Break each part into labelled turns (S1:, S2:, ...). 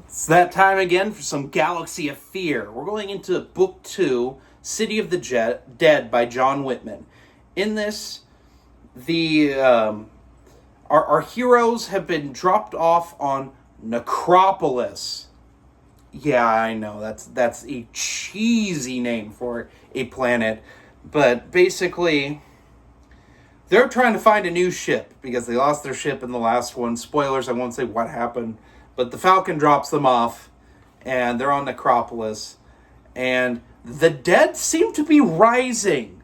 S1: It's that time again for some Galaxy of Fear. We're going into Book 2, City of the Dead by John Whitman. In this, our heroes have been dropped off on Necropolis. Yeah, I know, that's a cheesy name for a planet. But basically, they're trying to find a new ship because they lost their ship in the last one. Spoilers, I won't say what happened. But the Falcon drops them off, and they're on Necropolis. And the dead seem to be rising.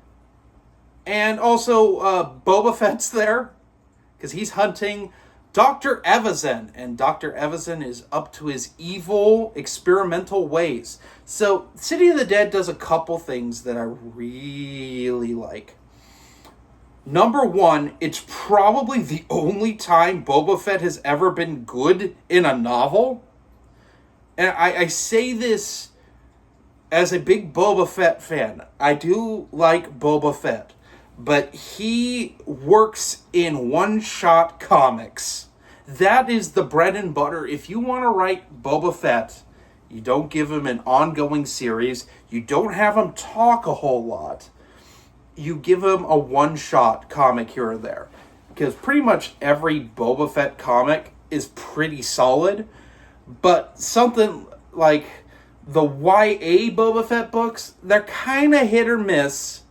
S1: And also, Boba Fett's there, because he's hunting Dr. Evazan. And Dr. Evazan is up to his evil, experimental ways. So, City of the Dead does a couple things that I really like. Number one, it's probably the only time Boba Fett has ever been good in a novel. And I say this as a big Boba Fett fan. I do like Boba Fett, but he works in one-shot comics. That is the bread and butter. If you want to write Boba Fett, you don't give him an ongoing series. You don't have him talk a whole lot. You give him a one-shot comic here or there. Because pretty much every Boba Fett comic is pretty solid. But something like the YA Boba Fett books, they're kind of hit or miss.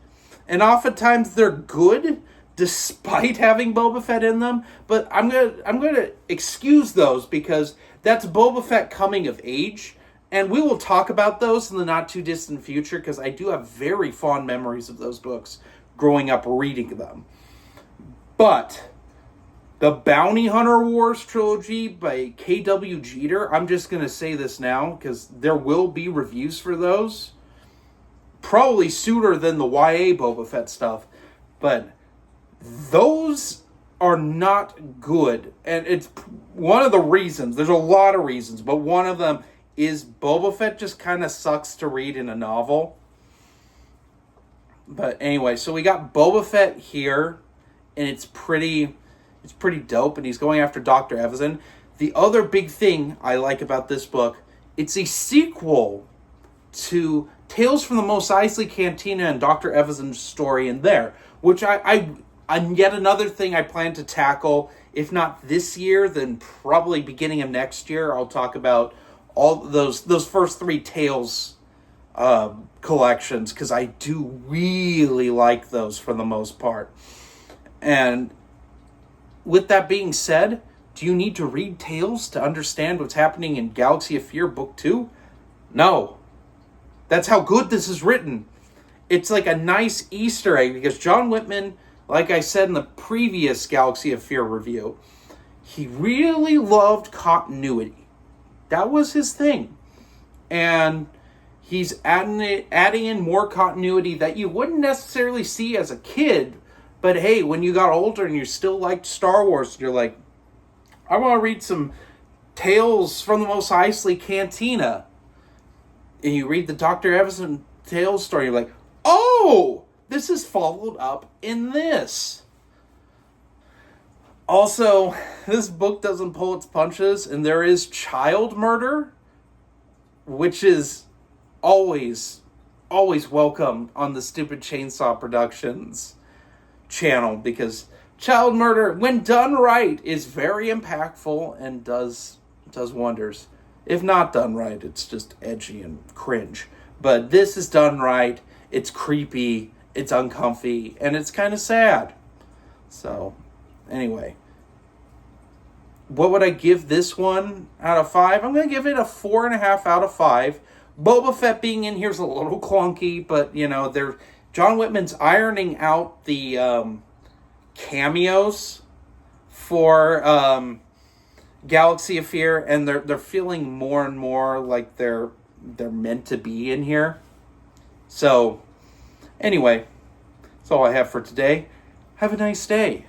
S1: And oftentimes they're good, despite having Boba Fett in them. But I'm gonna excuse those because that's Boba Fett coming of age. And we will talk about those in the not-too-distant future, because I do have very fond memories of those books growing up reading them. But the Bounty Hunter Wars trilogy by K.W. Jeter, I'm just going to say this now, because there will be reviews for those. Probably sooner than the YA Boba Fett stuff. But those are not good. And it's one of the reasons. There's a lot of reasons, but one of them is Boba Fett just kind of sucks to read in a novel. But anyway, so we got Boba Fett here, and it's pretty dope, and he's going after Dr. Evazan. The other big thing I like about this book, it's a sequel to Tales from the Mos Eisley Cantina and Dr. Evazan's story in there, which I'm yet another thing I plan to tackle, if not this year, then probably beginning of next year. I'll talk about all those first three Tales collections, because I do really like those for the most part. And with that being said, do you need to read Tales to understand what's happening in Galaxy of Fear Book 2? No. That's how good this is written. It's like a nice Easter egg, because John Whitman, like I said in the previous Galaxy of Fear review, he really loved continuity. That was his thing. And he's adding in more continuity that you wouldn't necessarily see as a kid. But hey, when you got older and you still liked Star Wars, you're like, I want to read some Tales from the Mos Eisley Cantina. And you read the Dr. Evazan Tales story, you're like, oh, this is followed up in this. Also, this book doesn't pull its punches, and there is child murder, which is always welcome on the Stupid Chainsaw Productions channel, because child murder, when done right, is very impactful and does wonders. If not done right, it's just edgy and cringe. But this is done right, it's creepy, it's uncomfy, and it's kind of sad. So, anyway, what would I give this one out of 5? I'm going to give it a 4.5 out of 5. Boba Fett being in here is a little clunky, but, John Whitman's ironing out the cameos for Galaxy of Fear, and they're feeling more and more like they're meant to be in here. So, anyway, that's all I have for today. Have a nice day.